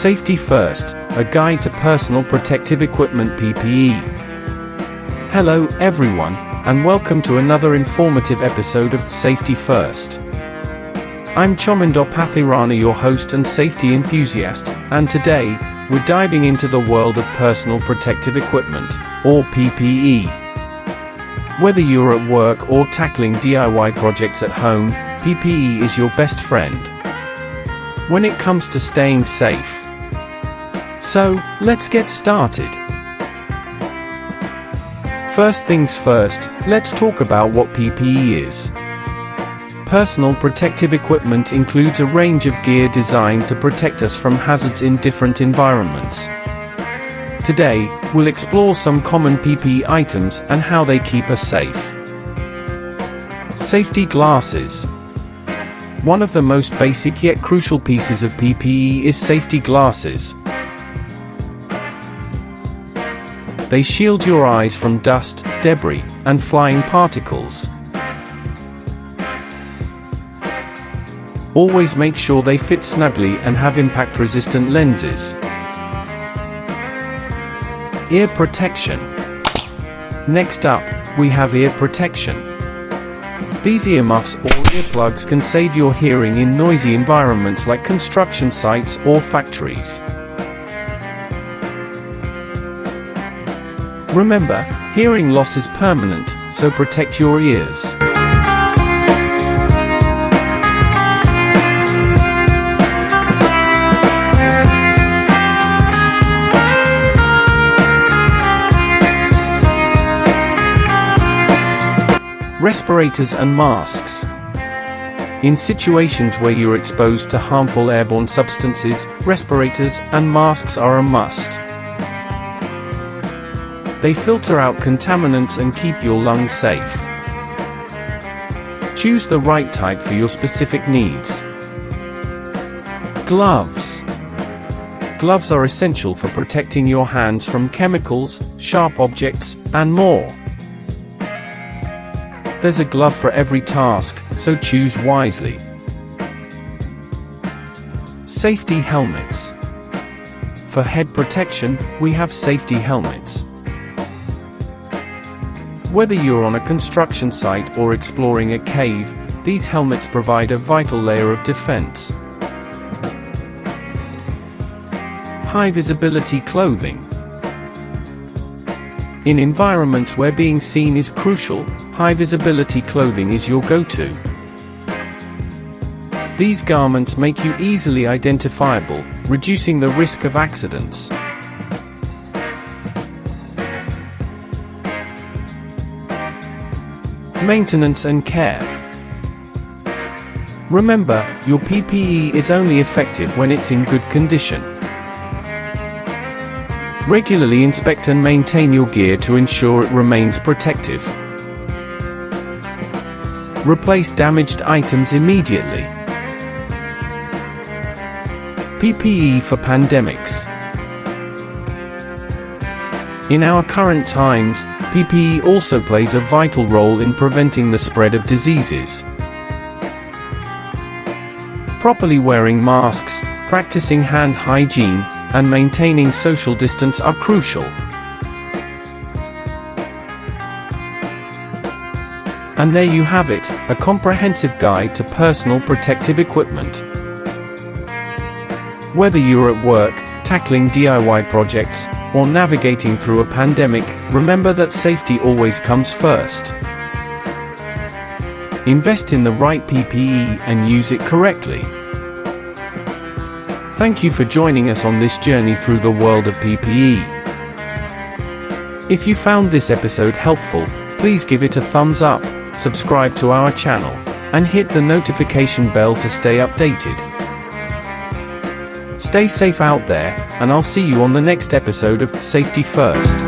Safety First, a guide to personal protective equipment (PPE). Hello, everyone, and welcome to another informative episode of Safety First. I'm Chominder Pathirana, your host and safety enthusiast, and today, we're diving into the world of personal protective equipment, or PPE. Whether you're at work or tackling DIY projects at home, PPE is your best friend when it comes to staying safe. So, let's get started. First things first, let's talk about what PPE is. Personal protective equipment includes a range of gear designed to protect us from hazards in different environments. Today, we'll explore some common PPE items and how they keep us safe. Safety glasses. One of the most basic yet crucial pieces of PPE is safety glasses. They shield your eyes from dust, debris, and flying particles. Always make sure they fit snugly and have impact-resistant lenses. Ear protection. Next up, we have ear protection. These earmuffs or earplugs can save your hearing in noisy environments like construction sites or factories. Remember, hearing loss is permanent, so protect your ears. Respirators and masks. In situations where you're exposed to harmful airborne substances, respirators and masks are a must. They filter out contaminants and keep your lungs safe. Choose the right type for your specific needs. Gloves. Gloves are essential for protecting your hands from chemicals, sharp objects, and more. There's a glove for every task, so choose wisely. Safety helmets. For head protection, we have safety helmets. Whether you're on a construction site or exploring a cave, these helmets provide a vital layer of defense. High visibility clothing. In environments where being seen is crucial, high visibility clothing is your go-to. These garments make you easily identifiable, reducing the risk of accidents. Maintenance and care. Remember, your PPE is only effective when it's in good condition. Regularly inspect and maintain your gear to ensure it remains protective. Replace damaged items immediately. PPE for pandemics. In our current times, PPE also plays a vital role in preventing the spread of diseases. Properly wearing masks, practicing hand hygiene, and maintaining social distance are crucial. And there you have it, a comprehensive guide to personal protective equipment. Whether you're at work, tackling DIY projects, or navigating through a pandemic, remember that safety always comes first. Invest in the right PPE and use it correctly. Thank you for joining us on this journey through the world of PPE. If you found this episode helpful, please give it a thumbs up, subscribe to our channel, and hit the notification bell to stay updated. Stay safe out there, and I'll see you on the next episode of Safety First.